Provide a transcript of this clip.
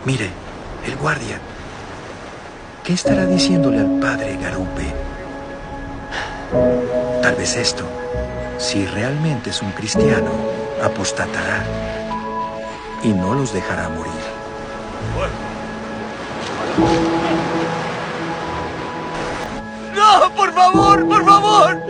Mire, el guardia. ¿Qué estará diciéndole al padre Garupe? Tal vez esto. Si realmente es un cristiano, apostatará y no los dejará morir. ¡No! ¡Por favor! ¡Por favor!